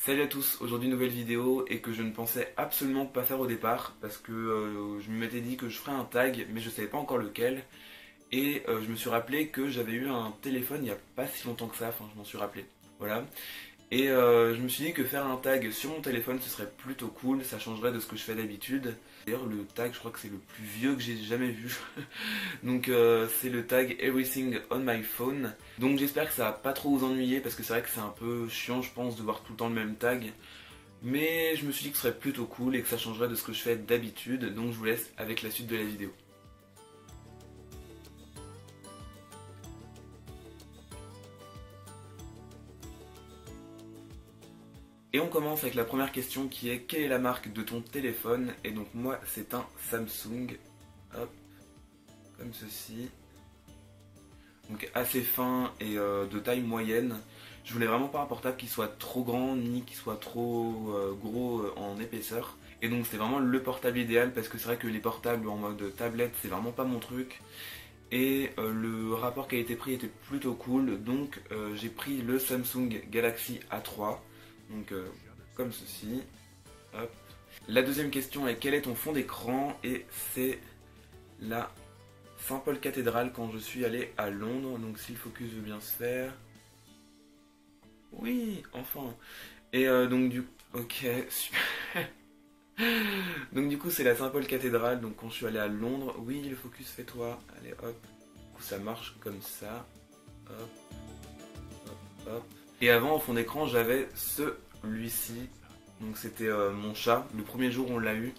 Salut à tous, aujourd'hui nouvelle vidéo et que je ne pensais absolument pas faire au départ parce que je m'étais dit que je ferais un tag mais je savais pas encore lequel et je me suis rappelé que j'avais eu un téléphone il n'y a pas si longtemps que ça, enfin je m'en suis rappelé, voilà. Et je me suis dit que faire un tag sur mon téléphone ce serait plutôt cool, ça changerait de ce que je fais d'habitude. D'ailleurs le tag je crois que c'est le plus vieux que j'ai jamais vu. Donc c'est le tag Everything on my phone. Donc j'espère que ça va pas trop vous ennuyer parce que c'est vrai que c'est un peu chiant je pense de voir tout le temps le même tag. Mais je me suis dit que ce serait plutôt cool et que ça changerait de ce que je fais d'habitude. Donc je vous laisse avec la suite de la vidéo. Et on commence avec la première question qui est quelle est la marque de ton téléphone? Et donc moi c'est un Samsung, hop, comme ceci. Donc assez fin et de taille moyenne. Je voulais vraiment pas un portable qui soit trop grand ni qui soit trop gros en épaisseur. Et donc c'était vraiment le portable idéal parce que c'est vrai que les portables en mode tablette c'est vraiment pas mon truc. Et le rapport qualité-prix était plutôt cool, donc j'ai pris le Samsung Galaxy A3, donc comme ceci. Hop. La deuxième question est quel est ton fond d'écran? Et c'est la Saint-Paul Cathédrale quand je suis allé à Londres, donc si le focus veut bien se faire. Oui, enfin. Et donc du... Ok, super. Donc du coup c'est la Saint-Paul Cathédrale, donc quand je suis allé à Londres, oui le focus fais-toi, allez hop, du coup ça marche comme ça, hop, hop, hop. Et avant au fond d'écran j'avais celui-ci, donc c'était mon chat, le premier jour on l'a eu.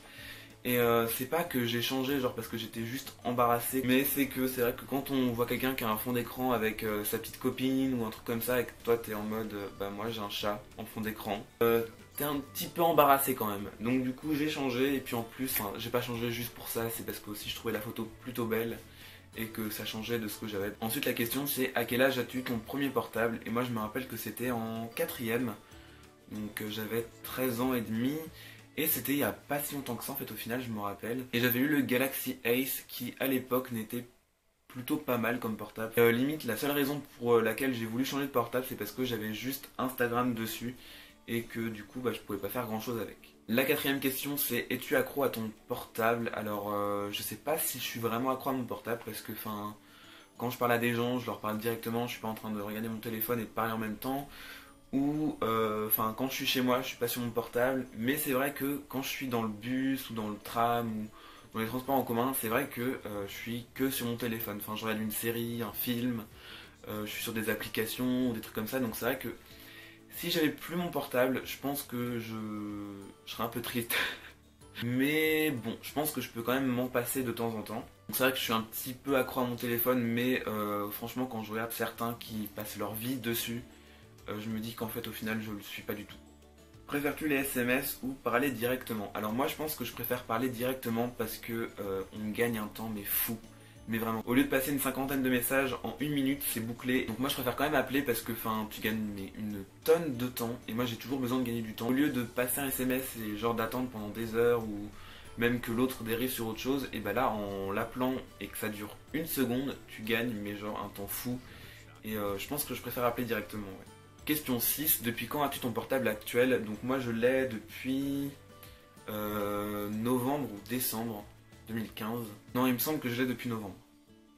Et c'est pas que j'ai changé genre parce que j'étais juste embarrassé, mais c'est que c'est vrai que quand on voit quelqu'un qui a un fond d'écran avec sa petite copine ou un truc comme ça et que toi t'es en mode bah moi j'ai un chat en fond d'écran, t'es un petit peu embarrassé quand même. Donc du coup j'ai changé et puis en plus j'ai pas changé juste pour ça, c'est parce que aussi je trouvais la photo plutôt belle et que ça changeait de ce que j'avais. Ensuite la question c'est à quel âge as-tu eu ton premier portable? Et moi je me rappelle que c'était en quatrième, donc j'avais 13 ans et demi. Et c'était il y a pas si longtemps que ça en fait au final je me rappelle. Et j'avais eu le Galaxy Ace qui à l'époque n'était plutôt pas mal comme portable. Limite la seule raison pour laquelle j'ai voulu changer de portable c'est parce que j'avais juste Instagram dessus et que du coup bah, je pouvais pas faire grand chose avec. La quatrième question c'est es-tu accro à ton portable? Alors je sais pas si je suis vraiment accro à mon portable parce que enfin quand je parle à des gens je leur parle directement, je suis pas en train de regarder mon téléphone et de parler en même temps. Ou enfin quand je suis chez moi je suis pas sur mon portable, mais c'est vrai que quand je suis dans le bus ou dans le tram ou dans les transports en commun c'est vrai que je suis que sur mon téléphone, enfin je regarde une série, un film, je suis sur des applications ou des trucs comme ça, donc c'est vrai que si j'avais plus mon portable je pense que je serais un peu triste. Mais bon je pense que je peux quand même m'en passer de temps en temps. Donc c'est vrai que je suis un petit peu accro à mon téléphone, mais franchement quand je regarde certains qui passent leur vie dessus, je me dis qu'en fait au final je le suis pas du tout. Préfères-tu les SMS ou parler directement? Alors moi je pense que je préfère parler directement parce que on gagne un temps mais fou. Mais vraiment, au lieu de passer une cinquantaine de messages en une minute, c'est bouclé. Donc moi je préfère quand même appeler parce que tu gagnes une tonne de temps. Et moi j'ai toujours besoin de gagner du temps. Au lieu de passer un SMS et genre d'attendre pendant des heures ou même que l'autre dérive sur autre chose, et bah là en l'appelant et que ça dure une seconde, tu gagnes mais genre un temps fou. Et je pense que je préfère appeler directement. Ouais. Question 6, depuis quand as-tu ton portable actuel? Donc moi je l'ai depuis novembre ou décembre 2015. Non, il me semble que je l'ai depuis novembre.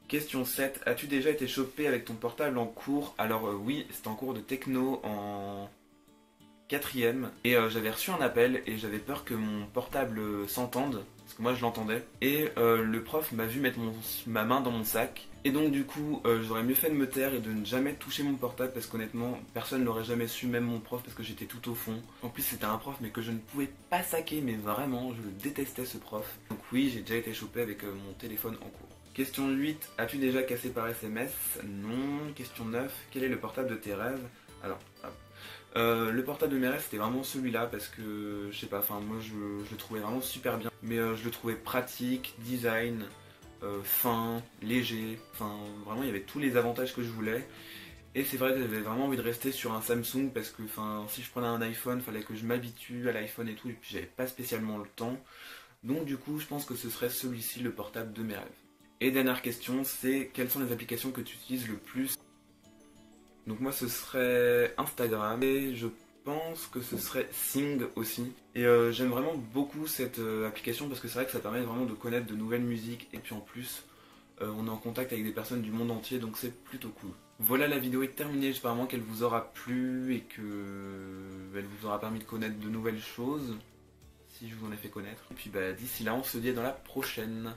Question 7, as-tu déjà été chopé avec ton portable en cours? Alors oui, c'était en cours de techno en quatrième. Et j'avais reçu un appel et j'avais peur que mon portable s'entende, parce que moi je l'entendais. Et le prof m'a vu mettre ma main dans mon sac. Et donc du coup, j'aurais mieux fait de me taire et de ne jamais toucher mon portable parce qu'honnêtement, personne ne l'aurait jamais su, même mon prof, parce que j'étais tout au fond. En plus, c'était un prof mais que je ne pouvais pas saquer, mais vraiment, je le détestais ce prof. Donc oui, j'ai déjà été chopé avec mon téléphone en cours. Question 8, as-tu déjà cassé par SMS? Non. Question 9, quel est le portable de tes rêves? Alors, hop. Le portable de mes rêves c'était vraiment celui-là parce que je sais pas, enfin moi je le trouvais vraiment super bien, mais je le trouvais pratique, design, fin, léger, enfin vraiment il y avait tous les avantages que je voulais. Et c'est vrai que j'avais vraiment envie de rester sur un Samsung parce que enfin si je prenais un iPhone fallait que je m'habitue à l'iPhone et tout, et puis j'avais pas spécialement le temps. Donc du coup je pense que ce serait celui-ci le portable de mes rêves. Et dernière question, c'est quelles sont les applications que tu utilises le plus? Donc moi ce serait Instagram et je pense que ce serait Sing aussi. Et j'aime vraiment beaucoup cette application parce que c'est vrai que ça permet vraiment de connaître de nouvelles musiques. Et puis en plus, on est en contact avec des personnes du monde entier, donc c'est plutôt cool. Voilà, la vidéo est terminée, j'espère vraiment qu'elle vous aura plu et que elle vous aura permis de connaître de nouvelles choses, si je vous en ai fait connaître. Et puis bah, d'ici là, on se dit à dans la prochaine.